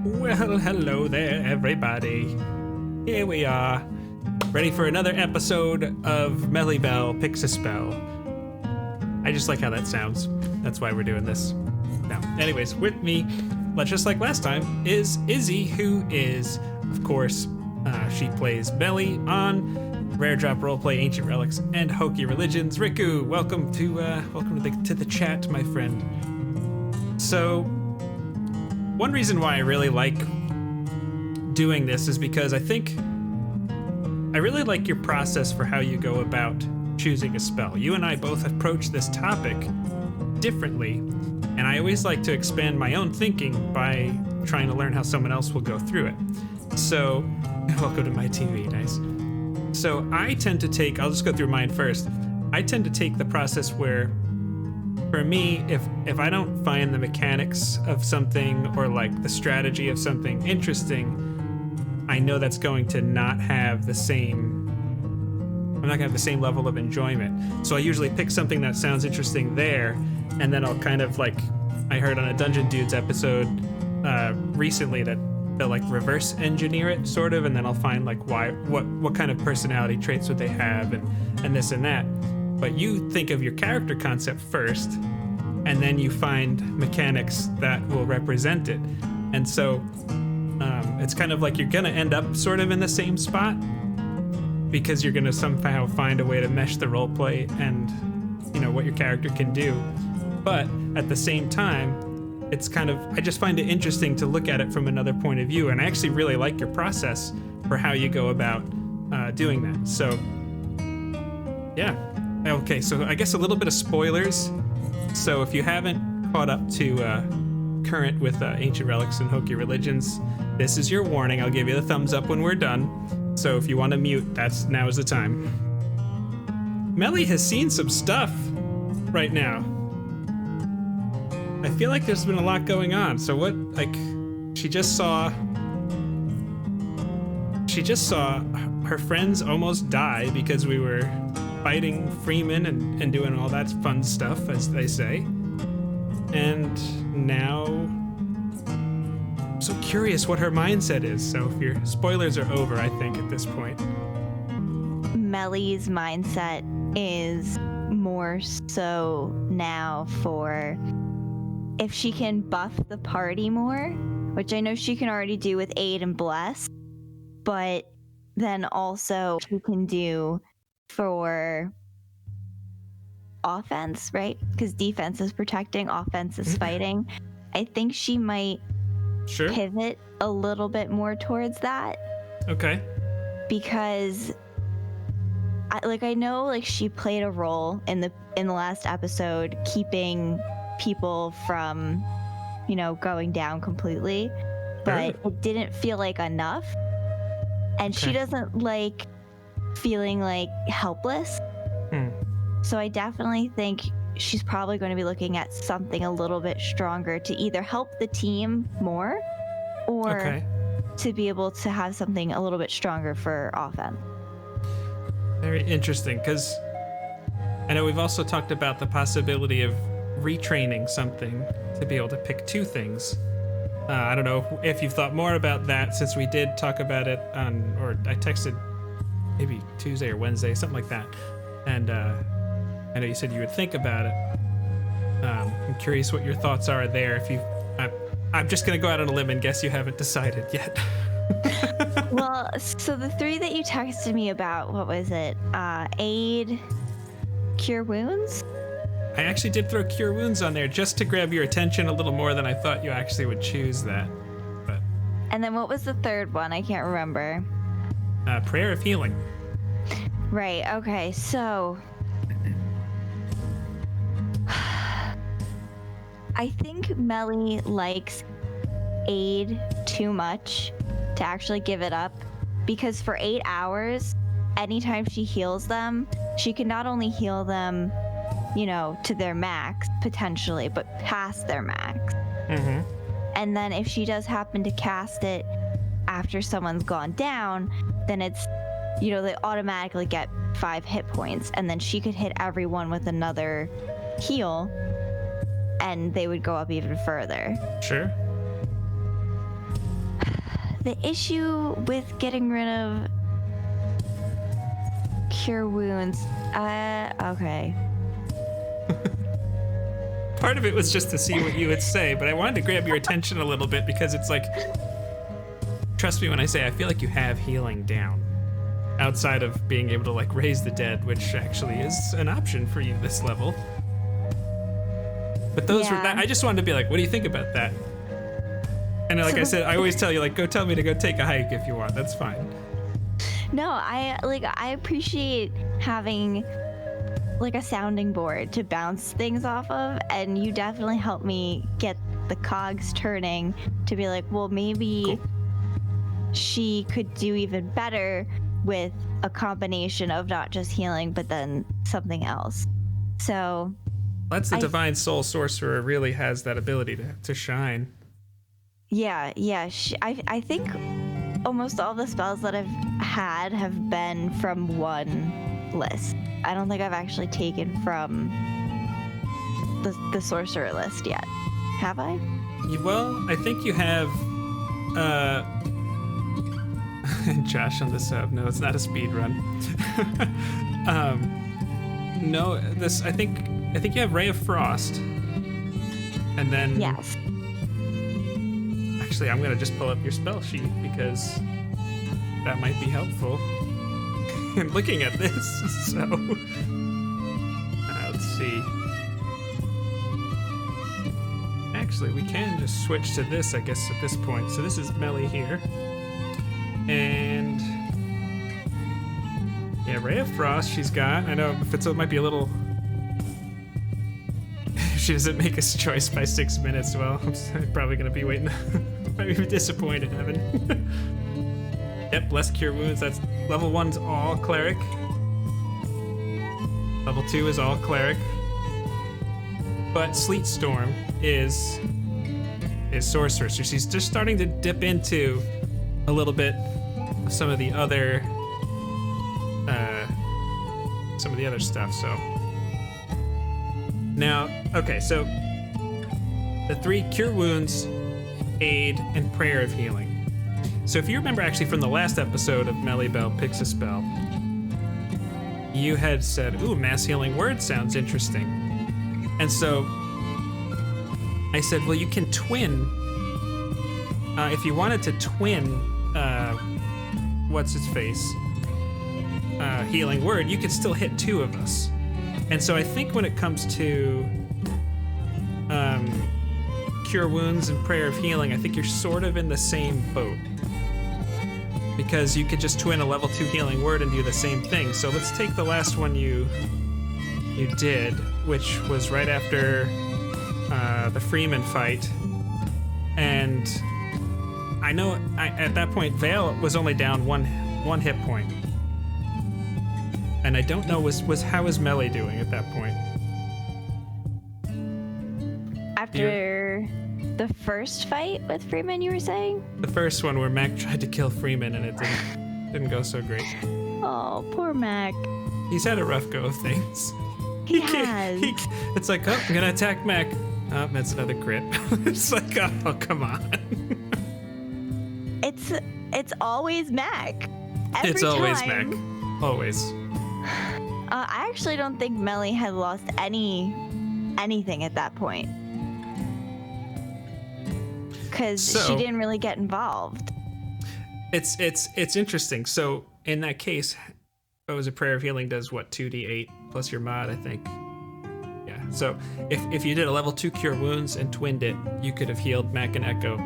Well, hello there, everybody. Here we are, ready for another episode of MellieBell Picks a Spell. I just like how that sounds. That's why we're doing this. Now, anyways, with me, just like last time, is Izzy, who is, of course, she plays Mellie on Rare Drop Roleplay, Ancient Relics, and Hokey Religions. Riku, welcome to the chat, my friend. So, one reason why I really like doing this is because I really like your process for how you go about choosing a spell. You and I both approach this topic differently, and I always like to expand my own thinking by trying to learn how someone else will go through it. So, welcome to my TV, nice. So I tend to take, I'll just go through mine first. I tend to take the process where, for me, if I don't find the mechanics of something or like the strategy of something interesting, I know that's going to not have the same, I'm not gonna have the same level of enjoyment. So I usually pick something that sounds interesting there, and then I'll kind of like, I heard on a Dungeon Dudes episode recently that they'll like reverse engineer it sort of, and then I'll find like what kind of personality traits would they have and this and that. But you think of your character concept first, and then you find mechanics that will represent it. And so it's kind of like you're gonna end up sort of in the same spot because you're gonna somehow find a way to mesh the roleplay and what your character can do. But at the same time, it's kind of, I just find it interesting to look at it from another point of view, and I actually really like your process for how you go about doing that. So, yeah. Okay, so I guess a little bit of spoilers. So if you haven't caught up to current with Ancient Relics and Hokey Religions, this is your warning. I'll give you the thumbs up when we're done. So if you want to mute, now is the time. Mellie has seen some stuff right now. I feel like there's been a lot going on. So what, like, she just saw her friends almost die because we were fighting Freeman and doing all that fun stuff, as they say. And now, I'm so curious what her mindset is. So if your spoilers are over, I think, at this point. Mellie's mindset is more so now for if she can buff the party more, which I know she can already do with Aid and Bless, but then also she can do for offense, right? Because defense is protecting, offense is fighting. I think she might pivot a little bit more towards that. Okay. Because I know she played a role in the last episode, keeping people from going down completely, but it didn't feel like enough, and she doesn't like feeling like helpless. So I definitely think she's probably going to be looking at something a little bit stronger to either help the team more or to be able to have something a little bit stronger for offense. Very interesting, because I know we've also talked about the possibility of retraining something to be able to pick two things. I don't know if you've thought more about that, since we did talk about it or I texted maybe Tuesday or Wednesday, something like that. And I know you said you would think about it. I'm curious what your thoughts are there. I'm just going to go out on a limb and guess you haven't decided yet. Well, so the three that you texted me about, what was it? Aid, Cure Wounds? I actually did throw Cure Wounds on there just to grab your attention a little more than I thought you actually would choose that. But and then what was the third one? I can't remember. Prayer of Healing. Right, okay, so I think Mellie likes Aid too much to actually give it up, because for 8 hours, anytime she heals them, she can not only heal them to their max, potentially, but past their max. And then if she does happen to cast it after someone's gone down, then it's, they automatically get 5 hit points, and then she could hit everyone with another heal, and they would go up even further. Sure. the issue with getting rid of cure wounds. Okay. Part of it was just to see what you would say, but I wanted to grab your attention a little bit because it's like, trust me when I say I feel like you have healing down. Outside of being able to like raise the dead, which actually is an option for you this level. But those were that. I just wanted to be like, what do you think about that? And like I said, I always tell you, like, go tell me to go take a hike if you want. That's fine. No, I appreciate having like a sounding board to bounce things off of, and you definitely helped me get the cogs turning to be like, well, maybe she could do even better with a combination of not just healing, but then something else. So that's the Divine Soul Sorcerer really has that ability to shine. Yeah. I think almost all the spells that I've had have been from one list. I don't think I've actually taken from the sorcerer list yet. Have I? Well, I think you have. Josh on the sub. No, it's not a speed run. No, this. I think you have Ray of Frost, and then. Yes. Actually, I'm gonna just pull up your spell sheet because that might be helpful. I'm looking at this, so let's see. Actually, we can just switch to this, I guess, at this point. So this is Mellie here. And yeah, Ray of Frost she's got. I know it might be a little... If she doesn't make a choice by 6 minutes, well, I'm probably going to be waiting. Might be disappointed, Evan. Yep, less cure wounds. That's level 1's all cleric. Level 2 is all cleric. But Sleet Storm is sorcerer, so she's just starting to dip into a little bit of some of the other stuff. So now, okay, so the 3 cure wounds, aid, and prayer of healing. So if you remember actually from the last episode of MellieBell Picks a Spell, you had said, ooh, mass healing word sounds interesting. And so I said, well, you can twin. If you wanted to twin, what's his face? Healing word, you could still hit 2 of us. And so I think when it comes to cure wounds and prayer of healing, I think you're sort of in the same boat. Because you could just twin a level 2 healing word and do the same thing. So let's take the last one you did, which was right after the Freeman fight. And I know at that point Vale was only down one hit point. And I don't know how was Mellie doing at that point? After the first fight with Freeman, you were saying? The first one where Mac tried to kill Freeman and it didn't go so great. Oh, poor Mac. He's had a rough go of things. He has. It's like, oh, I'm gonna attack Mac. Oh, that's another crit. It's like, oh, come on. It's always Mac. It's always Mac. Always. I actually don't think Mellie had lost anything at that point. Because she didn't really get involved. It's interesting. So in that case, what was a prayer of healing does what, 2d8 plus your mod, I think. Yeah. So if you did a level 2 cure wounds and twinned it, you could have healed Mac and Echo.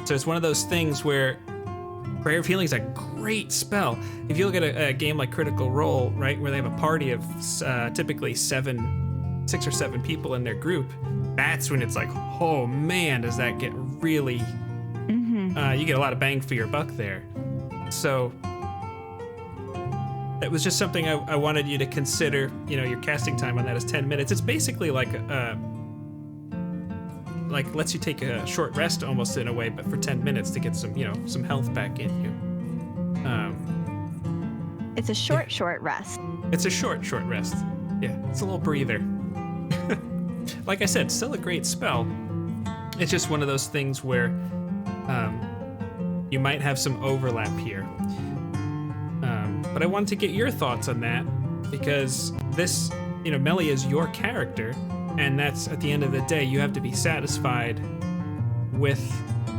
So it's one of those things where prayer of healing is a great spell. If you look at a game like Critical Role, right, where they have a party of typically 6 or 7 people in their group, that's when it's like, oh man, does that get really... you get a lot of bang for your buck there. So that was just something I wanted you to consider. You know, your casting time on that is 10 minutes. It's basically like lets you take a short rest almost in a way, but for 10 minutes to get some health back in you. It's a short rest. It's a short rest. Yeah, it's a little breather. Like I said, still a great spell. It's just one of those things where you might have some overlap here. But I wanted to get your thoughts on that, because this, Mellie is your character, and that's, at the end of the day, you have to be satisfied with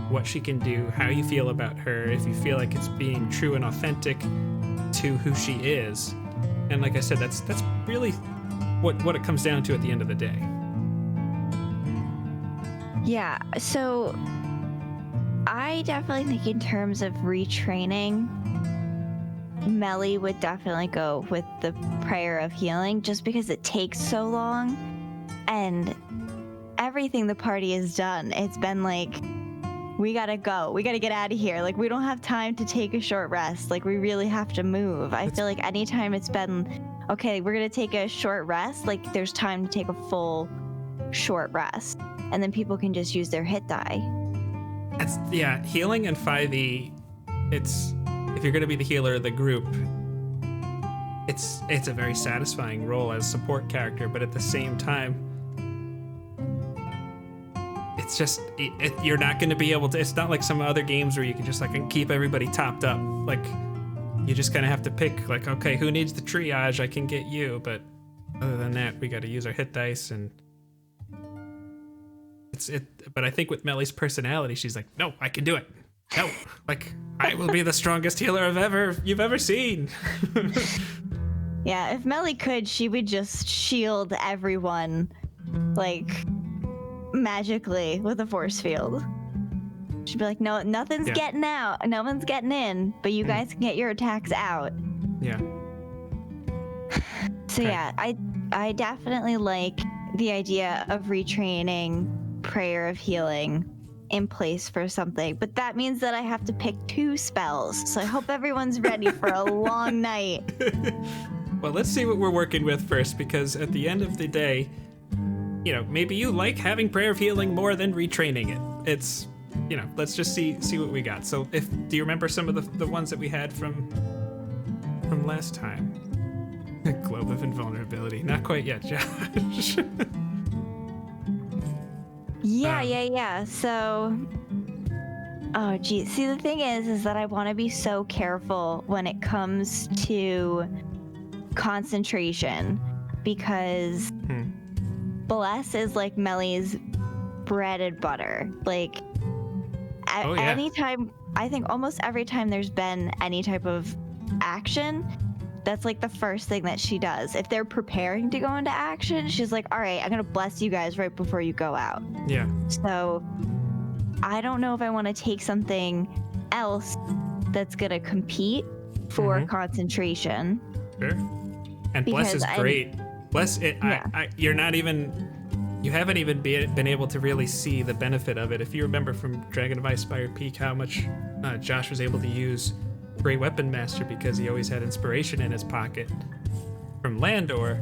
what she can do, how you feel about her, if you feel like it's being true and authentic to who she is. And like I said, that's really what it comes down to at the end of the day. Yeah, so I definitely think in terms of retraining, Mellie would definitely go with the prayer of healing, just because it takes so long and everything the party has done. It's been like, we gotta go. We gotta get out of here. Like, we don't have time to take a short rest. Like, we really have to move. I feel like anytime it's been, okay, we're gonna take a short rest, like, there's time to take a full short rest. And then people can just use their hit die. Healing in 5e, if you're gonna be the healer of the group, it's a very satisfying role as support character, but at the same time, it's just, you're not going to be able to, it's not like some other games where you can just like keep everybody topped up. Like, you just kind of have to pick, like, okay, who needs the triage? I can get you. But other than that, we got to use our hit dice, and but I think with Mellie's personality, she's like, no, I can do it. No, like, I will be the strongest healer you've ever seen. Yeah, if Mellie could, she would just shield everyone, like, magically with a force field. She'd be like, no, nothing's getting out, no one's getting in, but you guys can get your attacks out. Yeah. So yeah, I definitely like the idea of retraining prayer of healing in place for something, but that means that I have to pick 2 spells, so I hope everyone's ready for a long night. Well, let's see what we're working with first, because at the end of the day, maybe you like having prayer of healing more than retraining it. It's, let's just see what we got. So do you remember some of the ones that we had from last time? Globe of Invulnerability. Not quite yet, Josh. Yeah. So, oh geez. See, the thing is that I want to be so careful when it comes to concentration, because Bless is like Mellie's bread and butter. Like, anytime, I think almost every time there's been any type of action, that's like the first thing that she does. If they're preparing to go into action, she's like, all right, I'm gonna bless you guys right before you go out. Yeah. So I don't know if I want to take something else that's gonna compete for concentration. Sure. And Bless is great. Bless it. Yeah. You haven't even been able to really see the benefit of it. If you remember from Dragon of Icefire Peak, how much Josh was able to use Great Weapon Master, because he always had inspiration in his pocket from Landor.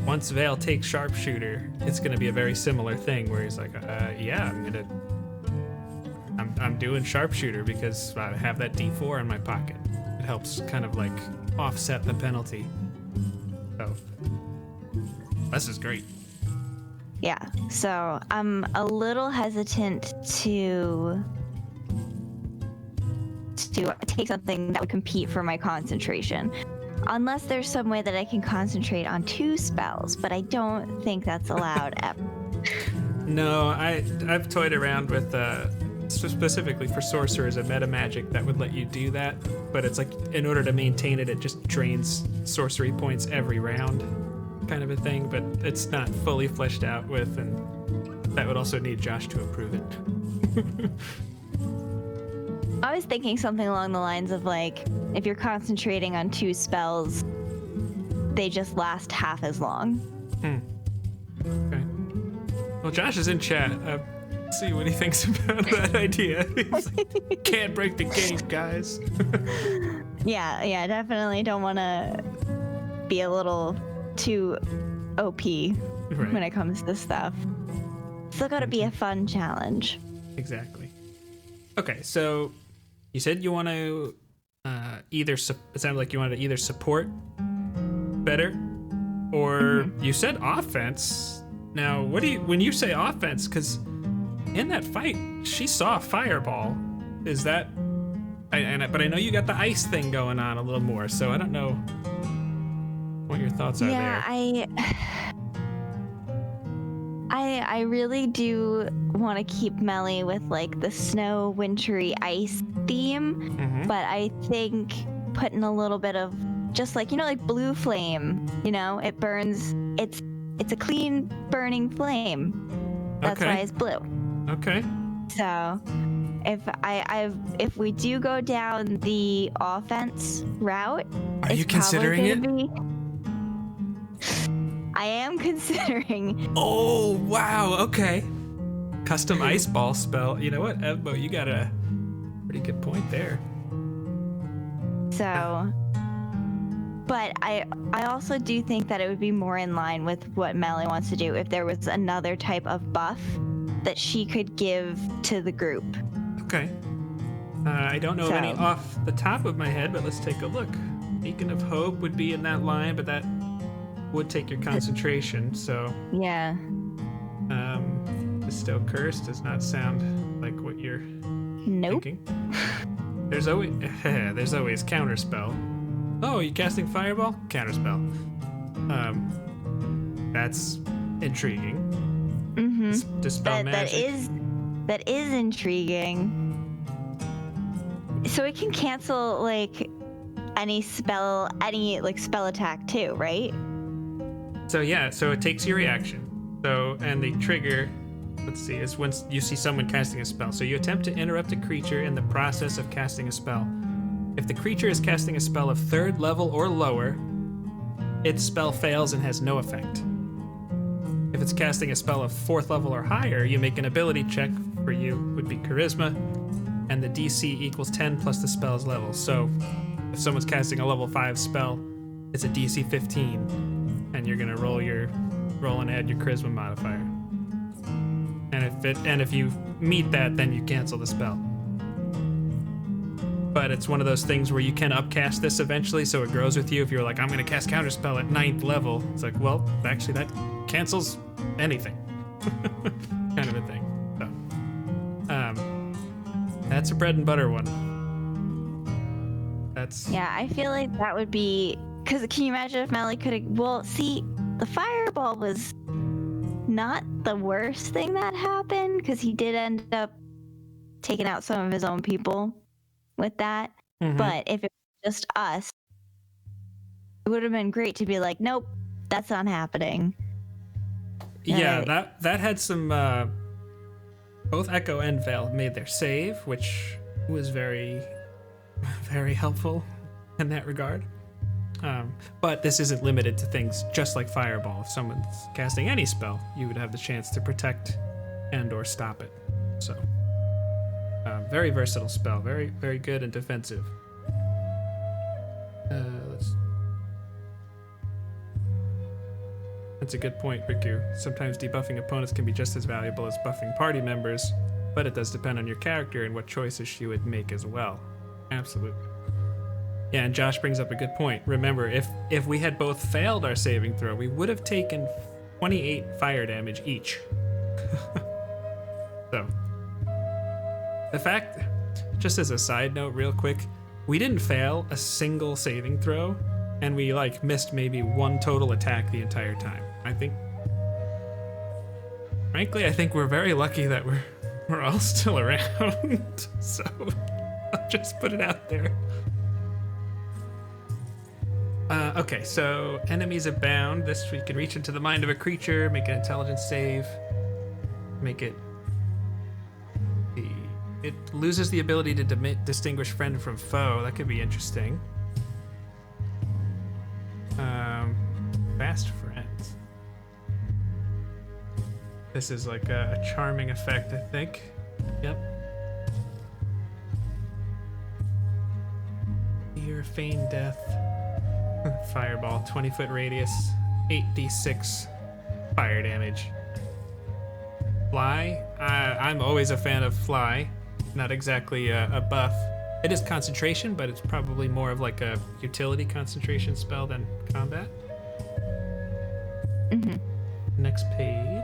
Once Vale takes Sharpshooter, it's going to be a very similar thing where he's like, I'm doing Sharpshooter because I have that D4 in my pocket. It helps kind of like offset the penalty. So this is great. Yeah, so I'm a little hesitant to take something that would compete for my concentration, unless there's some way that I can concentrate on 2 spells, but I don't think that's allowed ever. No, I've toyed around with specifically for sorcerers a meta magic that would let you do that, but it's like, in order to maintain it, it just drains sorcery points every round, kind of a thing, but it's not fully fleshed out with, and that would also need Josh to approve it. I was thinking something along the lines of, like, if you're concentrating on 2 spells, they just last half as long. Okay. Well, Josh is in chat. See what he thinks about that idea. He's like, can't break the game, guys. Yeah, definitely don't want to be a little too OP when it comes to this stuff. Still got to be a fun challenge. Exactly. Okay, so you said you want to it sounded like you wanted to either support better, or you said offense. Now, when you say offense, because in that fight, she saw a fireball. Is that? But I know you got the ice thing going on a little more, so I don't know what your thoughts are there. I really do want to keep Mellie with like the snow, wintry, ice theme, but I think putting a little bit of just like, like blue flame, it burns. It's a clean burning flame. That's why it's blue. Okay. So if we do go down the offense route, are you considering it? I am considering. Oh, wow. Okay. Custom ice ball spell. You know what, Evbo, you got a pretty good point there. So, but I also do think that it would be more in line with what Mellie wants to do if there was another type of buff that she could give to the group. Okay. I don't know of any off the top of my head, but let's take a look. Beacon of Hope would be in that line, but that would take your concentration, so... Yeah. Bestow Curse does not sound like what you're thinking. There's always Counterspell. Oh, you casting Fireball? Counterspell. That's intriguing. Dispel Magic. That is intriguing. So it can cancel, like, any spell attack too, right? So yeah, so it takes your reaction. So, and the trigger, let's see, is when you see someone casting a spell. So you attempt to interrupt a creature in the process of casting a spell. If the creature is casting a spell of 3rd level or lower, its spell fails and has no effect. If it's casting a spell of 4th level or higher, you make an ability check. For you would be Charisma, and the DC equals 10 plus the spell's level. So if someone's casting a level 5 spell, it's a DC 15, and you're gonna roll and add your Charisma modifier. And if you meet that, then you cancel the spell. But it's one of those things where you can upcast this eventually, so it grows with you. If you're like, I'm gonna cast Counterspell at 9th level, it's like, well, actually that cancels anything, kind of a thing. So, that's a bread and butter one. Yeah, I feel like that would be, because can you imagine if Mellie could have, well, see, the fireball was not the worst thing that happened, because he did end up taking out some of his own people with that. But if it was just us, it would have been great to be like, nope, that's not happening. Yeah, that had some, both Echo and Vale made their save, which was very, very helpful in that regard. But this isn't limited to things just like Fireball. If someone's casting any spell, you would have the chance to protect and or stop it. So, very versatile spell, very, very good and defensive. That's a good point, Riku. Sometimes debuffing opponents can be just as valuable as buffing party members, but it does depend on your character and what choices she would make as well. Absolutely. Yeah, and Josh brings up a good point. Remember, if we had both failed our saving throw, we would have taken 28 fire damage each. So, the fact, just as a side note real quick, we didn't fail a single saving throw, and we missed maybe one total attack the entire time. Frankly, I think we're very lucky that we're all still around. So, I'll just put it out there. Okay, so enemies abound. This we can reach into the mind of a creature, make an intelligence save, make it. It loses the ability to distinguish friend from foe. That could be interesting. Fast friends. This is like a charming effect, I think. Yep. Fear, feign death. Fireball, 20-foot radius, 8d6 fire damage. Fly. I'm always a fan of fly. Not exactly a buff. It is concentration, but it's probably more of like a utility concentration spell than combat. Next page.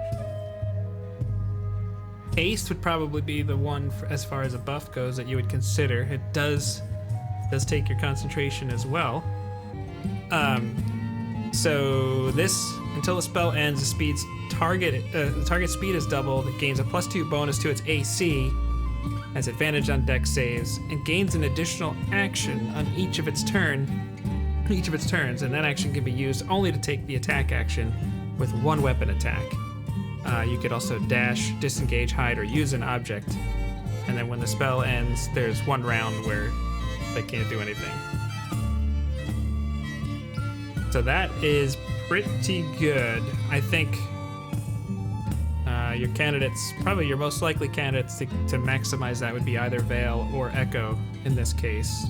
Haste would probably be the one as far as a buff goes that you would consider. It does take your concentration as well. So this, until the spell ends, the target speed is doubled. It gains a +2 bonus to its AC, has advantage on dex saves, and gains an additional action on each of its turns, and that action can be used only to take the attack action with one weapon attack. You could also dash, disengage, hide, or use an object. And then when the spell ends, there's one round where they can't do anything. So that is pretty good. I think your candidates, probably your most likely candidates to maximize that would be either Veil or Echo in this case.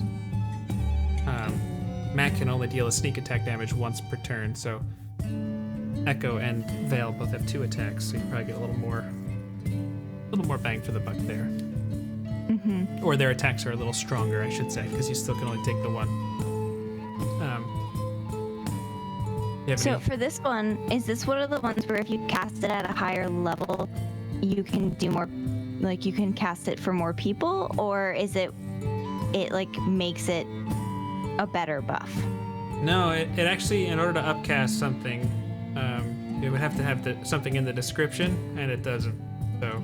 Mac can only deal a sneak attack damage once per turn, so Echo and Veil both have 2 attacks, so you probably get a little more bang for the buck there. Mm-hmm. Or their attacks are a little stronger, I should say, because you still can only take the one. So for this one, is this one of the ones where if you cast it at a higher level, you can do more, like you can cast it for more people, or is it like makes it a better buff? No, it actually, in order to upcast something, it would have to have something in the description, and it doesn't. So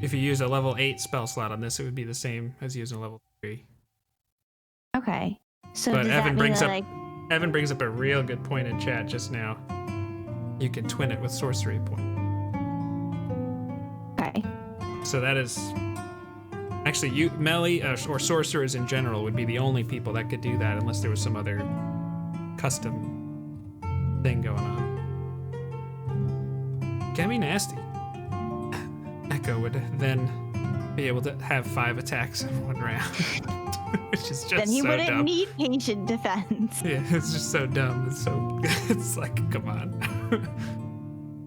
if you use a level 8 spell slot on this, it would be the same as using a level 3. Okay. So but does Evan that mean that Evan brings up a real good point in chat just now. You can twin it with sorcery point. Okay. So that is actually Mellie or sorcerers in general would be the only people that could do that unless there was some other custom thing going on. Can be nasty. Echo would then be able to have 5 attacks in one round. Which is just then he so wouldn't dumb. need patient defense. Yeah, it's just so dumb. It's like, come on.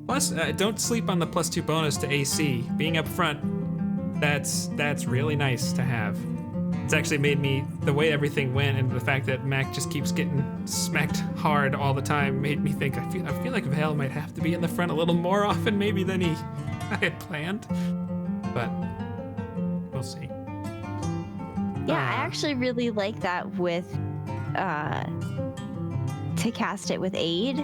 Plus, don't sleep on the +2 bonus to AC. Being up front, that's really nice to have. It's actually made me, the way everything went and the fact that Mac just keeps getting smacked hard all the time made me think, I feel like Vale might have to be in the front a little more often maybe than I had planned. But we'll see. Yeah, I actually really like that with to cast it with aid,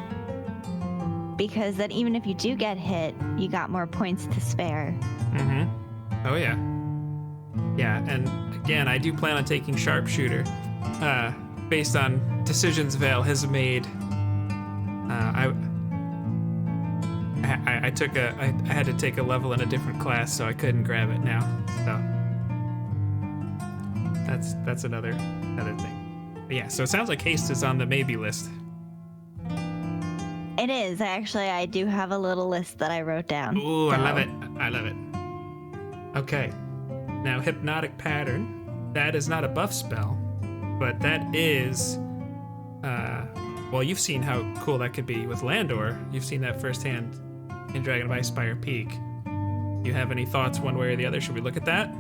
because then even if you do get hit, you got more points to spare. Mm-hmm. Oh yeah. Yeah, and again, I do plan on taking Sharpshooter, based on decisions Vale has made. I had to take a level in a different class, so I couldn't grab it now. So. That's another thing. But yeah, so it sounds like haste is on the maybe list. It is. I do have a little list that I wrote down. Ooh, so. I love it. Okay. Now, Hypnotic Pattern. That is not a buff spell, but that is... well, you've seen how cool that could be with Landor. You've seen that firsthand in Dragon of Icespire Peak. Do you have any thoughts one way or the other? Should we look at that?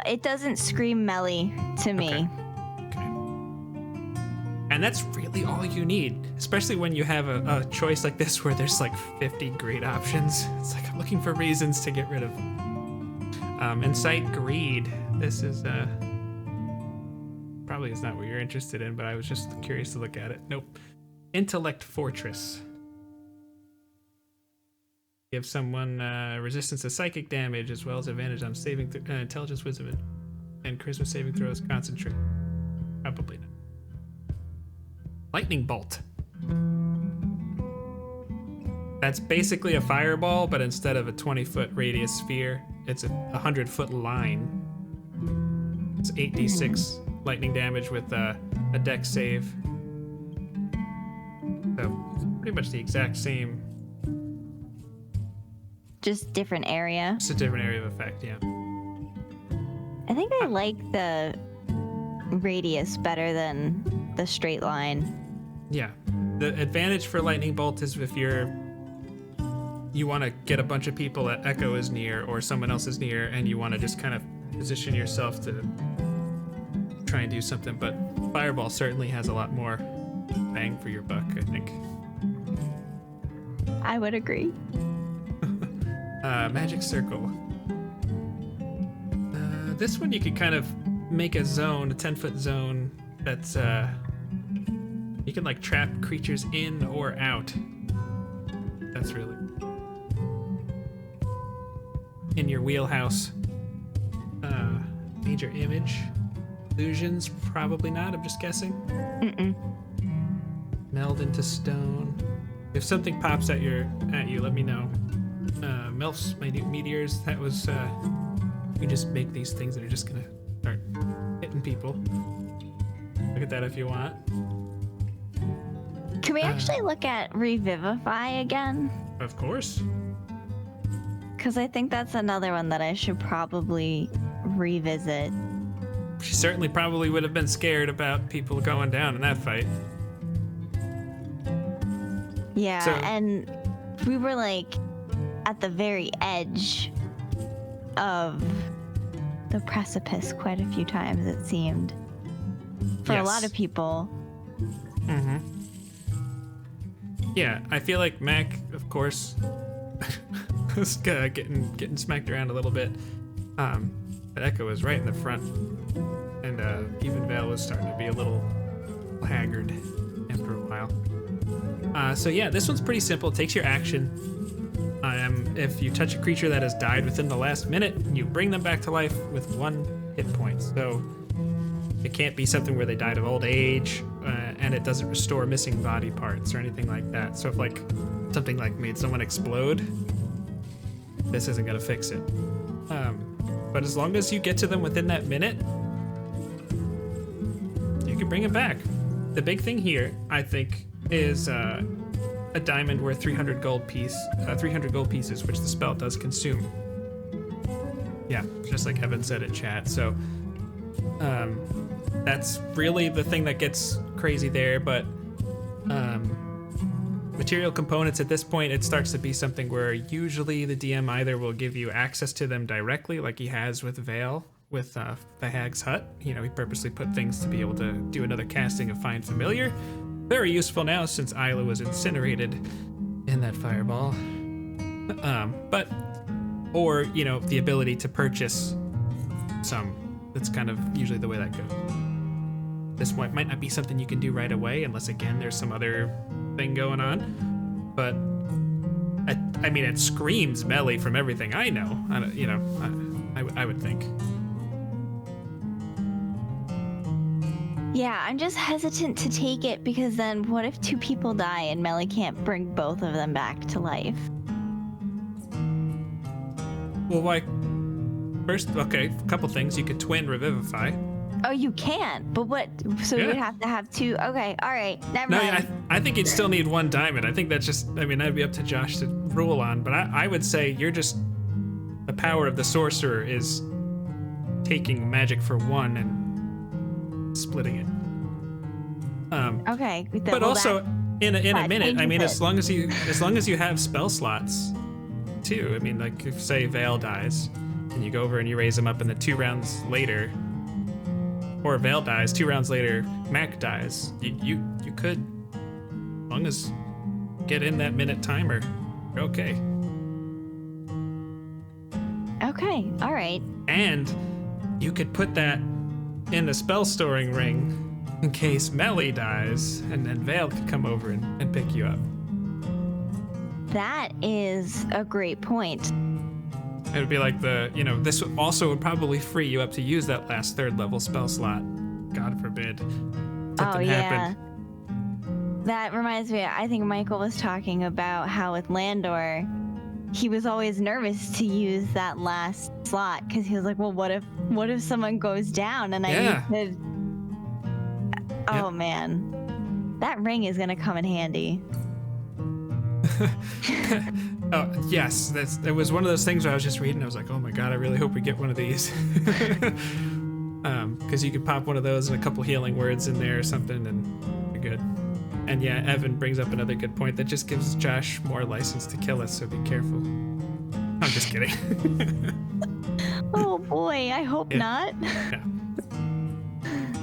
It doesn't scream Mellie to me. Okay. And that's really all you need, especially when you have a choice like this where there's like 50 great options. It's like I'm looking for reasons to get rid of them. Incite Greed. This is probably is not what you're interested in, but I was just curious to look at it. Nope. Intellect Fortress. Give someone resistance to psychic damage as well as advantage on saving intelligence, wisdom, and charisma saving throws. Concentrate. Probably not. Lightning Bolt. That's basically a fireball, but instead of a 20-foot radius sphere, it's a 100-foot line. It's 8d6 lightning damage with a dex save. So pretty much the exact same. Just different area. It's a different area of effect, yeah. I think I like the radius better than the straight line. Yeah. The advantage for Lightning Bolt is if you want to get a bunch of people that Echo is near or someone else is near, and you want to just kind of position yourself to try and do something. But Fireball certainly has a lot more bang for your buck, I think. I would agree. Magic circle. This one you could kind of make a zone, a 10-foot zone that's you can like trap creatures in or out. That's really in your wheelhouse. Major image. Illusions, probably not, I'm just guessing. Meld into stone. If something pops at you, let me know. Melf's minute meteors, that was you just make these things that are just gonna start hitting people. Look at that if you want. Can we actually look at Revivify again? Of course. Because I think that's another one that I should probably revisit. She certainly probably would have been scared about people going down in that fight. Yeah, So- and we were like at the very edge of the precipice quite a few times, it seemed. For a Yes. lot of people. Mm-hmm. Yeah, I feel like Mac, of course, was getting smacked around a little bit. But Echo was right in the front, and even Vale was starting to be a little haggard after a while. So yeah, this one's pretty simple. It takes your action. If you touch a creature that has died within the last minute, you bring them back to life with 1 hit point. So it can't be something where they died of old age, and it doesn't restore missing body parts or anything like that. So if like something like made someone explode, this isn't gonna fix it. But as long as you get to them within that minute, you can bring it back. The big thing here, I think, is a diamond worth 300 gold pieces, which the spell does consume. Yeah, just like Evan said in chat. So that's really the thing that gets crazy there. But material components at this point, it starts to be something where usually the DM either will give you access to them directly, like he has with Vale, with the Hag's Hut. You know, he purposely put things to be able to do another casting of Find Familiar. Very useful now since Isla was incinerated in that fireball. Or, you know, the ability to purchase some. That's kind of usually the way that goes. This one might not be something you can do right away, unless again there's some other thing going on. But I mean, it screams Mellie from everything I know. I would think. Yeah, I'm just hesitant to take it because then what if 2 people die and Mellie can't bring both of them back to life? Well, why? First, okay, a couple things. You could twin Revivify. Oh, you can? But what? So you would have to have 2. Okay, all right, never No, mind. I think you'd still need 1 diamond. I think that's just, I mean, that'd be up to Josh to rule on. But I would say you're just, the power of the sorcerer is taking magic for 1 and splitting it. Okay. But also, in a minute, I mean, changes as long as you have spell slots, too. I mean, like if say Vale dies, and you go over and you raise him up, and then 2 rounds later, or Vale dies, 2 rounds later, Mac dies. You could, as long as you get in that minute timer, you're okay. Okay, all right. And you could put that in the spell storing ring in case Mellie dies, and then Vale could come over and pick you up. That is a great point. It would be like this also would probably free you up to use that last 3rd level spell slot. God forbid something happened. That reminds me, I think Michael was talking about how with Landor, he was always nervous to use that last slot because he was like, well, what if someone goes down and I need to... Oh, man. That ring is going to come in handy. Oh, yes. It was one of those things where I was just reading. I was like, oh my God, I really hope we get one of these. Because you could pop one of those and a couple healing words in there or something and you're good. And yeah, Evan brings up another good point that just gives Josh more license to kill us, so be careful. I'm just kidding. Oh boy, I hope not.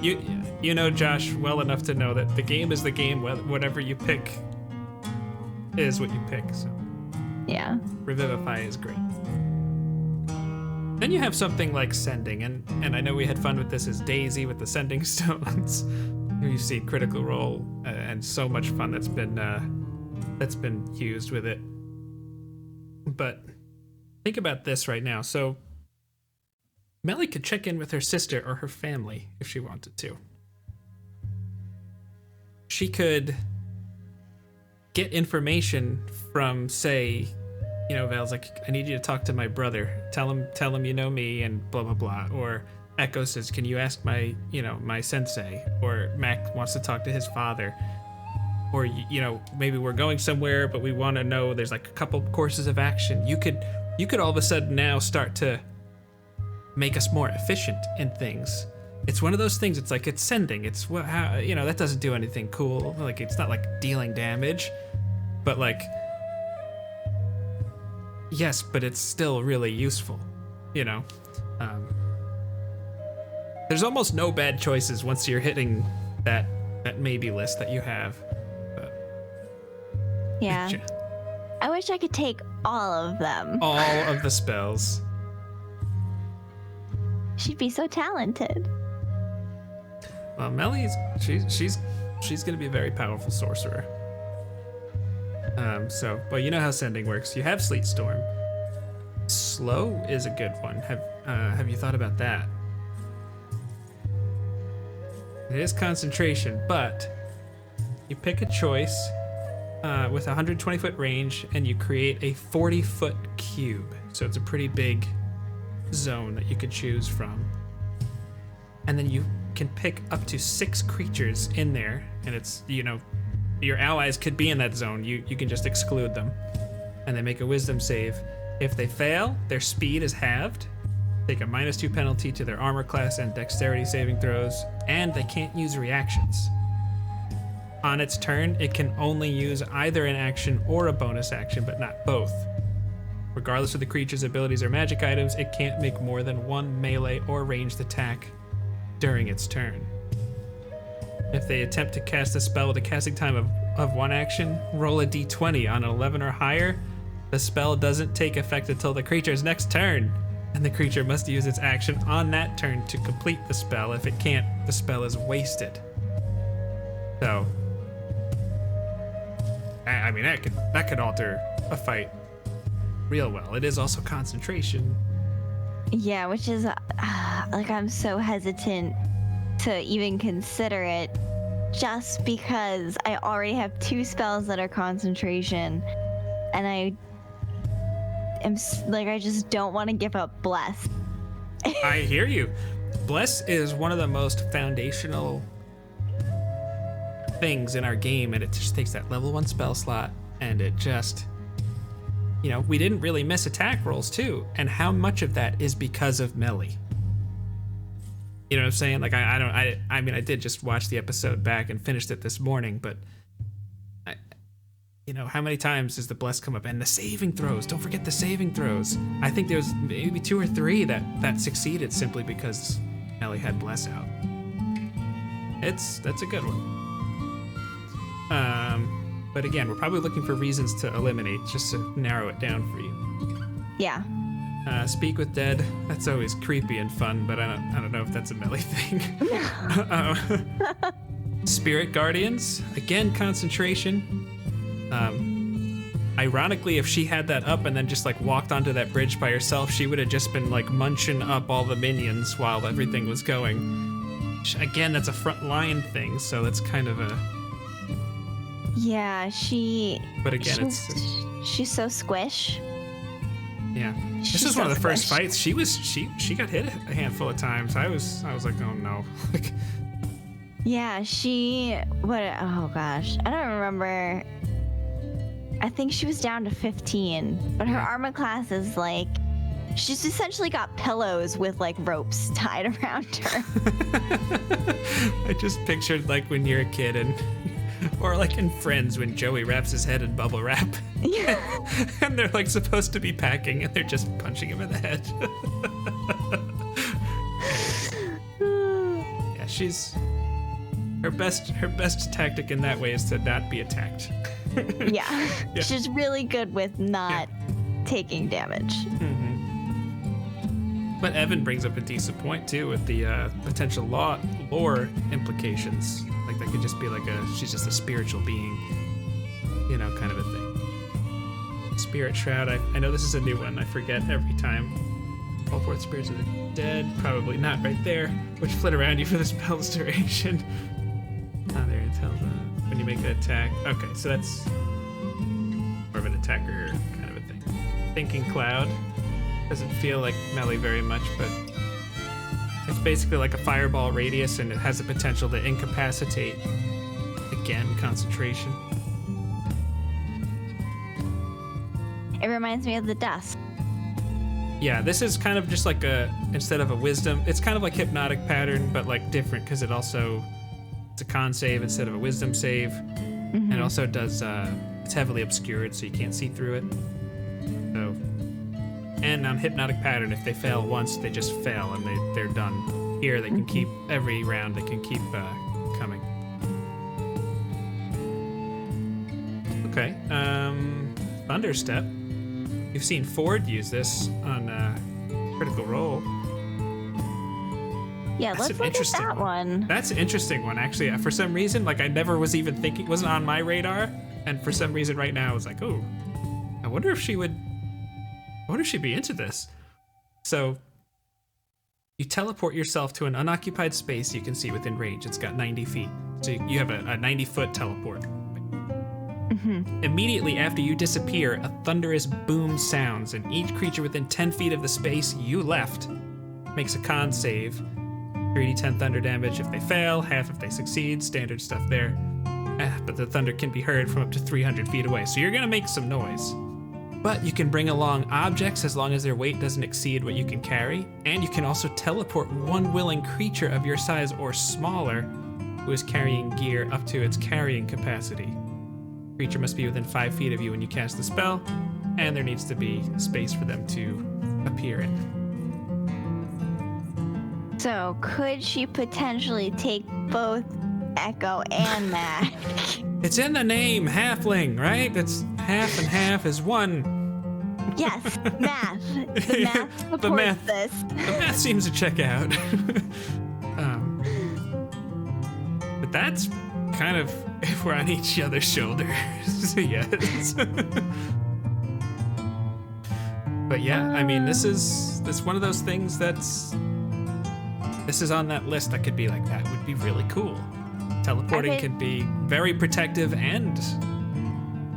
Yeah. You know Josh well enough to know that the game is the game. Whatever you pick is what you pick. So Yeah. Revivify is great. Then you have something like Sending, and I know we had fun with this as Daisy with the Sending Stones. You see Critical Role, and so much fun that's been used with it. But think about this right now. So Mellie could check in with her sister or her family if she wanted to. She could get information from, say, Val's like, I need you to talk to my brother. Tell him you know me and blah, blah, blah. Or Echo says, can you ask my sensei? Or Mac wants to talk to his father. Or, maybe we're going somewhere, but we want to know there's like a couple courses of action. You could all of a sudden now start to make us more efficient in things. It's one of those things. It's like, it's Sending. It's that doesn't do anything cool. Like, it's not like dealing damage, but like, yes, but it's still really useful, There's almost no bad choices once you're hitting that maybe list that you have. Yeah. I wish I could take all of them. All of the spells. She'd be so talented. Well, Mellie's she's gonna be a very powerful sorcerer. But you know how Sending works. You have Sleet Storm. Slow is a good one. Have you thought about that? It is concentration, but you pick a choice with a 120-foot range, and you create a 40-foot cube. So it's a pretty big zone that you could choose from. And then you can pick up to 6 creatures in there, and it's, your allies could be in that zone. You can just exclude them. And they make a wisdom save. If they fail, their speed is halved. Take a -2 penalty to their armor class and dexterity saving throws, and they can't use reactions. On its turn, it can only use either an action or a bonus action, but not both. Regardless of the creature's abilities or magic items, it can't make more than 1 melee or ranged attack during its turn. If they attempt to cast a spell with a casting time of 1 action, roll a d20 on an 11 or higher. The spell doesn't take effect until the creature's next turn, and the creature must use its action on that turn to complete the spell. If it can't, the spell is wasted. So, I mean, that could alter a fight real well. It is also concentration. Yeah, which is I'm so hesitant to even consider it, just because I already have 2 spells that are concentration, and I just don't want to give up Bless. I hear you. Bless is one of the most foundational things in our game, and it just takes that level 1 spell slot, and it just, we didn't really miss attack rolls too, and how much of that is because of Mellie? You know what I'm saying? Like, I mean, I did just watch the episode back and finished it this morning, but how many times does the Bless come up? And the saving throws, don't forget the saving throws. I think there was maybe 2 or 3 that succeeded simply because Mellie had Bless out. That's a good one. But again, we're probably looking for reasons to eliminate, just to narrow it down for you. Yeah. Speak with Dead. That's always creepy and fun, but I don't know if that's a Mellie thing. Spirit Guardians, again, concentration. Ironically, if she had that up and then just walked onto that bridge by herself, she would have just been munching up all the minions while everything was going. Again, that's a front line thing, so that's kind of a... Yeah, But again, she's so squish. Yeah, this is one of the first fights. She got hit a handful of times. I was like, oh no. Yeah, oh gosh, I don't remember. I think she was down to 15, but her armor class is she's essentially got pillows with ropes tied around her. I just pictured when you're a kid or in Friends when Joey wraps his head in bubble wrap. Yeah. And they're supposed to be packing and they're just punching him in the head. Yeah, she's her best tactic in that way is to not be attacked. Yeah. She's really good with not taking damage. But Evan brings up a decent point too with the potential lore implications. Like that could just be like she's just a spiritual being, kind of a thing. Spirit Shroud. I know this is a new one. I forget every time. All fourth spirits of the dead. Probably not right there. Which flit around you for the spell's duration. There it tells when you make an attack. Okay, so that's more of an attacker kind of a thing. Thinking Cloud. Doesn't feel like Mellie very much, but it's basically like a fireball radius, and it has the potential to incapacitate, again, concentration. It reminds me of the dust. Yeah, this is kind of just like instead of a wisdom, it's kind of like hypnotic pattern, but like different because it's a con save instead of a wisdom save. And it also does, it's heavily obscured, so you can't see through it. So. And on Hypnotic Pattern, if they fail once, they just fail and they're done. Here, they can keep, every round, they can keep coming. Okay, Thunderstep. You've seen Ford use this on Critical Role. Yeah, let's look at that one. That's an interesting one, actually. For some reason, like I never was even thinking, wasn't on my radar. And for some reason right now, I was like, oh, I wonder if she'd be into this. So you teleport yourself to an unoccupied space you can see within range. It's got 90 feet. So you have a 90-foot teleport. Immediately after you disappear, a thunderous boom sounds, and each creature within 10 feet of the space you left makes a con save. 3d10 thunder damage if they fail, half if they succeed, standard stuff there. But the thunder can be heard from up to 300 feet away, so you're gonna make some noise. But you can bring along objects as long as their weight doesn't exceed what you can carry, and you can also teleport one willing creature of your size or smaller who is carrying gear up to its carrying capacity. Creature must be within 5 feet of you when you cast the spell, and there needs to be space for them to appear in. So could she potentially take both Echo and Mac? It's in the name, halfling, right? It's half and half is one. Yes, math. The math supports this. The math seems to check out. But that's kind of if we're on each other's shoulders. Yes. But yeah, I mean, this is one of those things this is on that list that could be like, that would be really cool. Teleporting could be very protective and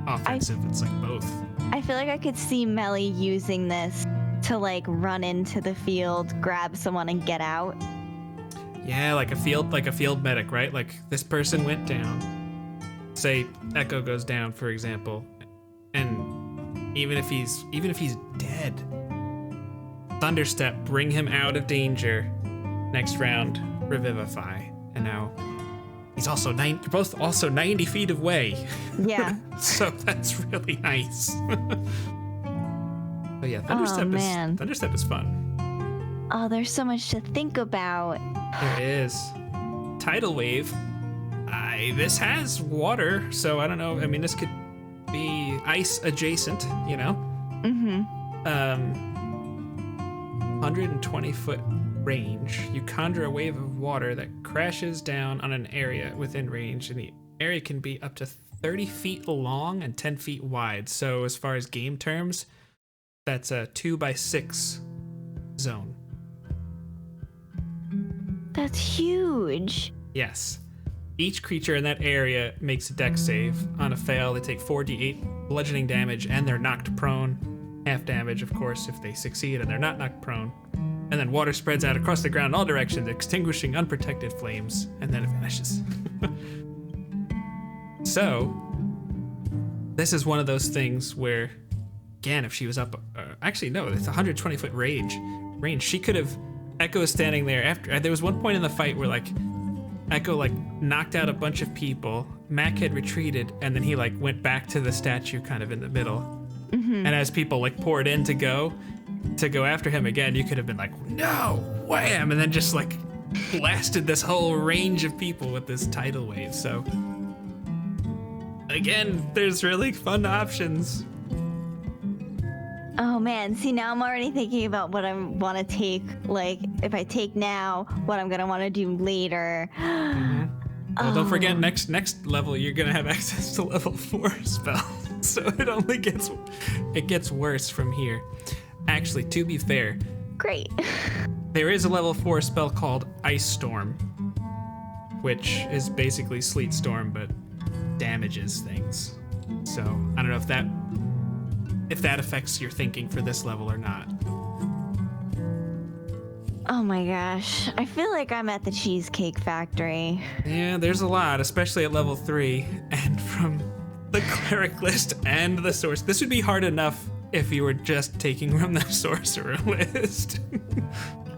offensive. It's like both. I feel like I could see Mellie using this to like run into the field, grab someone, and get out. Yeah, like a field medic, right? Like this person went down. Say Echo goes down, for example, and even if he's dead, Thunderstep, bring him out of danger. Next round, Revivify, and now he's also you're both also 90 feet away. Yeah. So that's really nice. But yeah, Thunderstep is fun. Oh, there's so much to think about. There is. Tidal Wave. This has water, so I don't know. I mean, this could be ice adjacent, you know? 120-foot range. You conjure a wave of water that crashes down on an area within range, and the area can be up to 30 feet long and 10 feet wide. So as far as game terms, that's a 2x6 zone. That's huge. Yes. Each creature in that area makes a dex save. On a fail, they take 4d8 bludgeoning damage, and they're knocked prone. Half damage, of course, if they succeed and they're not knocked prone. And then water spreads out across the ground in all directions, extinguishing unprotected flames, and then it vanishes. So, this is one of those things where, again, if she was up, actually no, it's 120-foot range. She could have. Echo is standing there after. There was one point in the fight where Echo knocked out a bunch of people. Mac had retreated, and then he went back to the statue kind of in the middle. And as people poured in to go after him again, you could have been no, wham, and then just blasted this whole range of people with this tidal wave. So Again, there's really fun options. Oh man, see now I'm already thinking about what I want to take. Like if I take now, what I'm gonna want to do later. Well, don't forget next level you're gonna have access to level 4 spells, so it gets worse from here. Actually, to be fair, Great. there is a level 4 spell called Ice Storm, which is basically Sleet Storm but damages things. So I don't know if that affects your thinking for this level or not. Oh my gosh, I feel like I'm at the Cheesecake Factory. Yeah, there's a lot, especially at level 3, and from the cleric list and the source. This would be hard enough if you were just taking from the sorcerer list.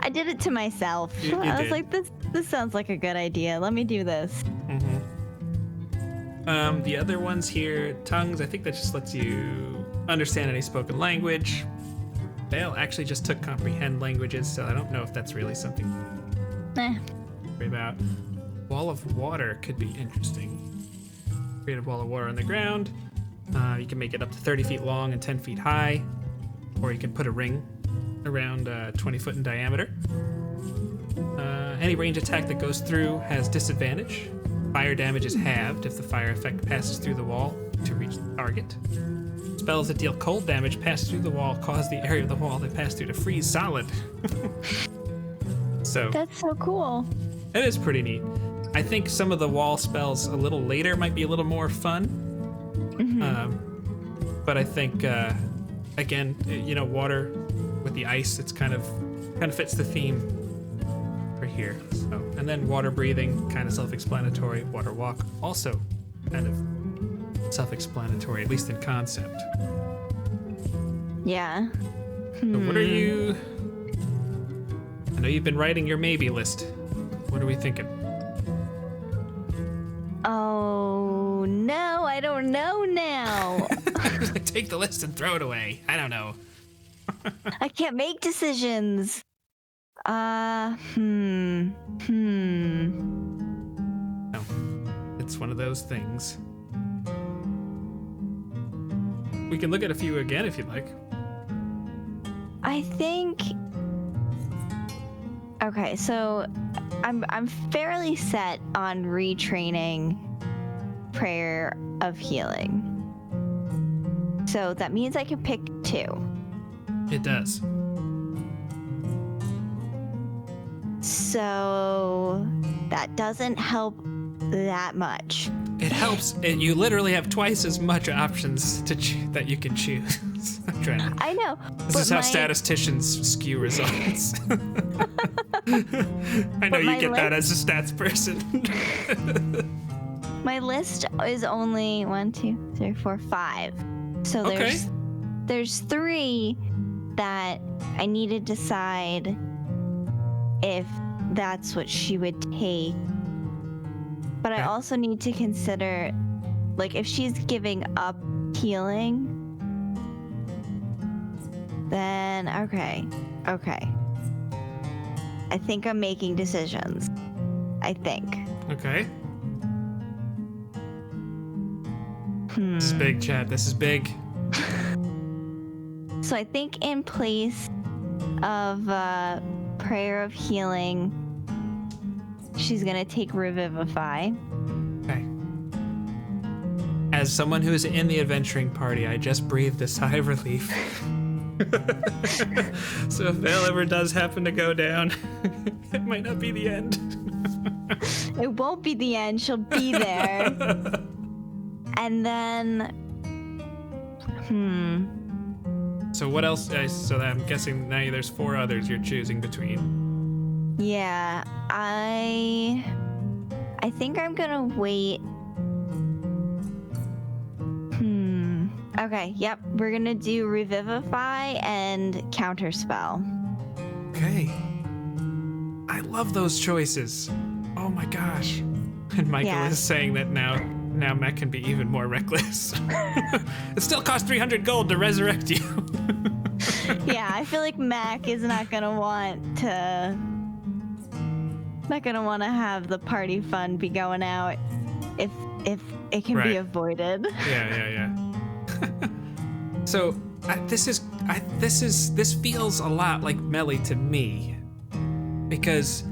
I did it to myself. You I was did. like, this sounds like a good idea. Let me do this. The other ones here, tongues, I think that just lets you understand any spoken language. Bale actually just took comprehend languages, so I don't know if that's really something to worry about. Wall of water could be interesting. Create a wall of water on the ground. You can make it up to 30 feet long and 10 feet high, or you can put a ring around 20 foot in diameter. Any range attack that goes through has disadvantage. Fire damage is halved if the fire effect passes through the wall to reach the target. Spells that deal cold damage pass through the wall, cause the area of the wall they pass through to freeze solid. So That's so cool. it is pretty neat. I think some of the wall spells a little later might be a little more fun. But I think again, water with the ice, it's kind of fits the theme for here. So, and then water breathing, kind of self-explanatory. Water walk, also kind of self-explanatory, at least in concept. Yeah. So what are you? I know you've been writing your maybe list. What are we thinking? Oh no, I don't know now. Take the list and throw it away. I don't know. I can't make decisions. No, it's one of those things. We can look at a few again if you'd like. I think. Okay, so I'm fairly set on retraining Prayer of Healing. So that means I can pick 2. It does. So that doesn't help that much. It helps. You literally have twice as much options that you can choose. I'm trying to. I know. This is how statisticians skew results. I know you get that as a stats person. My list is only 1, 2, 3, 4, 5. So there's 3 that I need to decide if that's what she would take. But I also need to consider, like, if she's giving up healing, then okay. I think I'm making decisions. I think. Okay. This is big, Chad. This is big. So I think in place of Prayer of Healing, she's gonna take Revivify. Okay. As someone who is in the adventuring party, I just breathed a sigh of relief. So if Vale ever does happen to go down, it might not be the end. It won't be the end. She'll be there. And then, So what else? So I'm guessing now there's 4 others you're choosing between. yeah, I think I'm gonna wait. Okay, yep, we're gonna do Revivify and Counterspell. Okay. I love those choices. Oh my gosh. And Michael is saying that now Matt can be even more reckless. It still costs 300 gold to resurrect you. Yeah, I feel like Mac is not gonna want to have the party fund be going out if if it can be avoided. Yeah. So this feels a lot like Mellie to me, because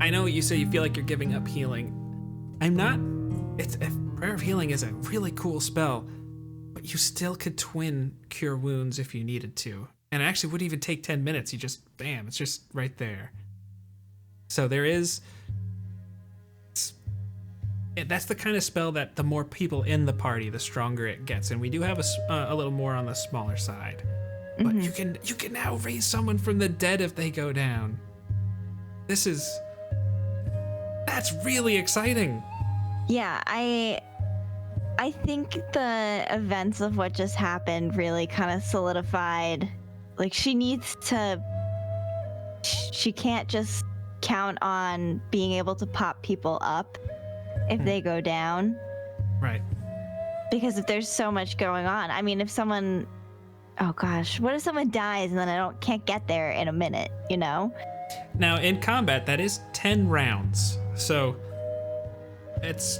I know you say you feel like you're giving up healing. I'm not. Prayer of Healing is a really cool spell, but you still could twin Cure Wounds if you needed to. And it actually wouldn't even take 10 minutes. You just, bam, it's just right there. So there is... That's the kind of spell that the more people in the party, the stronger it gets. And we do have a little more on the smaller side. But you can now raise someone from the dead if they go down. That's really exciting. Yeah, I think the events of what just happened really kind of solidified, like, she can't just count on being able to pop people up if they go down. Right. Because if there's so much going on, I mean, if someone, oh gosh, what if someone dies and then I can't get there in a minute, you know? Now, in combat, that is 10 rounds, so it's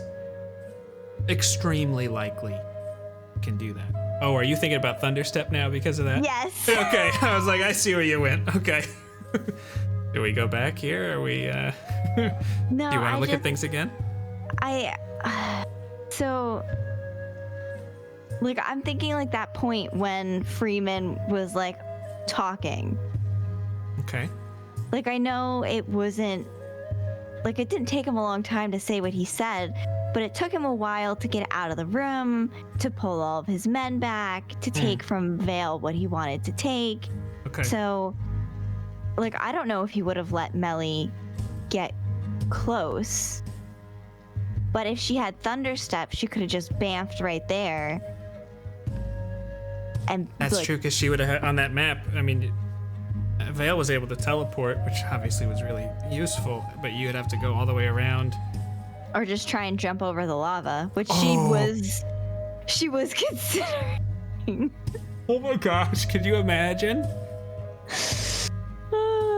extremely likely you can do that. Oh, are you thinking about Thunderstep now because of that? Yes. Okay, I was like, I see where you went. Okay. Do we go back here? Are we, No, do you want to look at things again? So, like, I'm thinking, like, that point when Freeman was, like, talking. Okay. Like, I know it wasn't, like, it didn't take him a long time to say what he said, but it took him a while to get out of the room, to pull all of his men back, to take from Vale what he wanted to take. Okay. So, like, I don't know if he would have let Mellie get close, but if she had Thunderstep, she could have just bamfed right there. And that's true, because she would have, on that map, I mean, Vale was able to teleport, which obviously was really useful, but you'd have to go all the way around. Or just try and jump over the lava, which she was considering. Oh my gosh, could you imagine?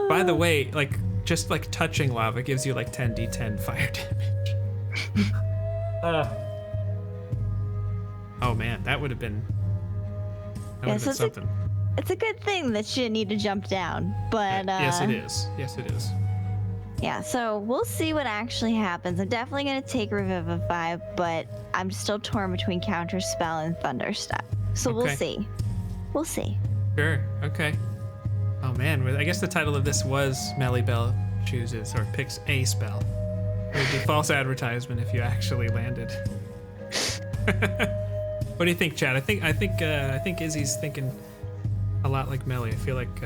By the way, like, just like touching lava gives you like 10d10 fire damage. Oh man, that would have been something. It's a good thing that she didn't need to jump down, but yes it is. Yes it is. Yeah, so we'll see what actually happens. I'm definitely gonna take Revivify, but I'm still torn between Counterspell and Thunderstep. So We'll see. We'll see. Sure. Okay. Oh man, I guess the title of this was MellieBell chooses or picks a spell. It would be false advertisement if you actually landed. What do you think, Chad? I think Izzy's thinking a lot like Mellie. I feel like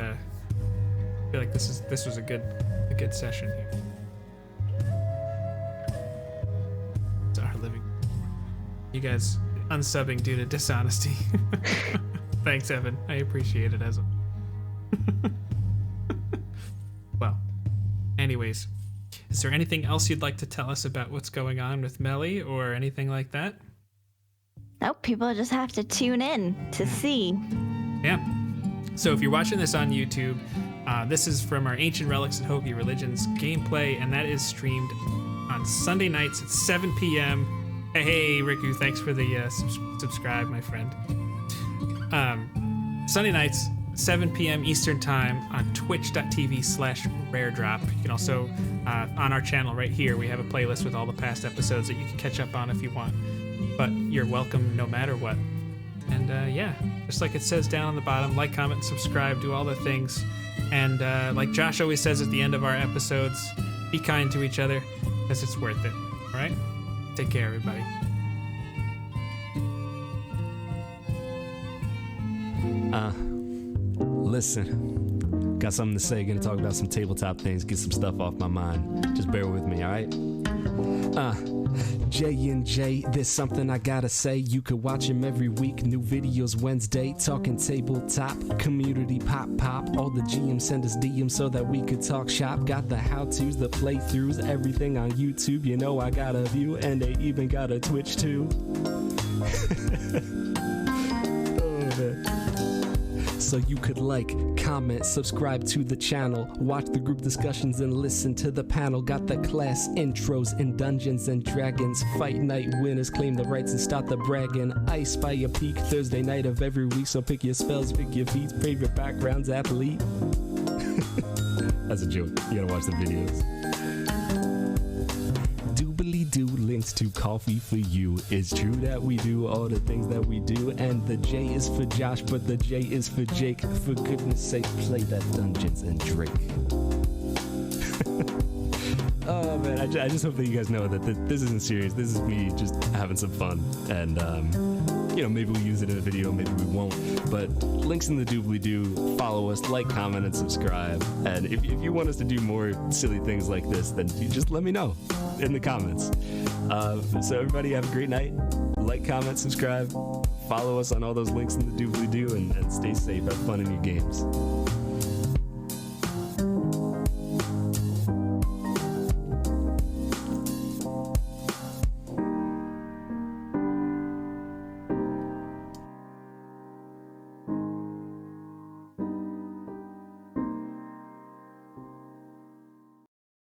this was a good session here. It's our living. You guys unsubbing due to dishonesty. Thanks, Evan. I appreciate it as well. Well, anyways, is there anything else you'd like to tell us about what's going on with Mellie or anything like that? Nope, people just have to tune in to see. Yeah. So if you're watching this on YouTube, this is from our Ancient Relics and Hokey Religions gameplay, and that is streamed on Sunday nights at 7 p.m. Hey, Riku, thanks for the subscribe, my friend. Sunday nights, 7 p.m. Eastern Time on twitch.tv/raredrop. You can also, on our channel right here, we have a playlist with all the past episodes that you can catch up on if you want. But you're welcome no matter what. And yeah, just like it says down on the bottom, like, comment, subscribe, do all the things. And like Josh always says at the end of our episodes, be kind to each other, because it's worth it. All right? Take care, everybody. Listen, got something to say, gonna talk about some tabletop things, get some stuff off my mind. Just bear with me, all right? JNJ, there's something I gotta say. You could watch him every week, new videos Wednesday, talking tabletop, community pop. All the GMs send us DMs so that we could talk shop. Got the how-tos, the playthroughs, everything on YouTube. You know I got a view, and they even got a Twitch too. Oh man. So so you could like, comment, subscribe to the channel, watch the group discussions and listen to the panel. Got the class intros in Dungeons and Dragons, fight night winners claim the rights and start the bragging. I spy a peak Thursday night of every week, so pick your spells, pick your feats, favorite backgrounds, athlete. That's a joke, you gotta watch the videos. Do links to coffee for you. It's true that we do all the things that we do, and the J is for Josh, but the J is for Jake. For goodness sake, play that Dungeons and Drake. Oh man, I just hope that you guys know that this isn't serious. This is me just having some fun, and maybe we'll use it in a video, maybe we won't. But links in the doobly-doo. Follow us, like, comment, and subscribe. And if you want us to do more silly things like this, then you just let me know in the comments. So everybody have a great night. Like, comment, subscribe. Follow us on all those links in the doobly-doo, and stay safe. Have fun in your games.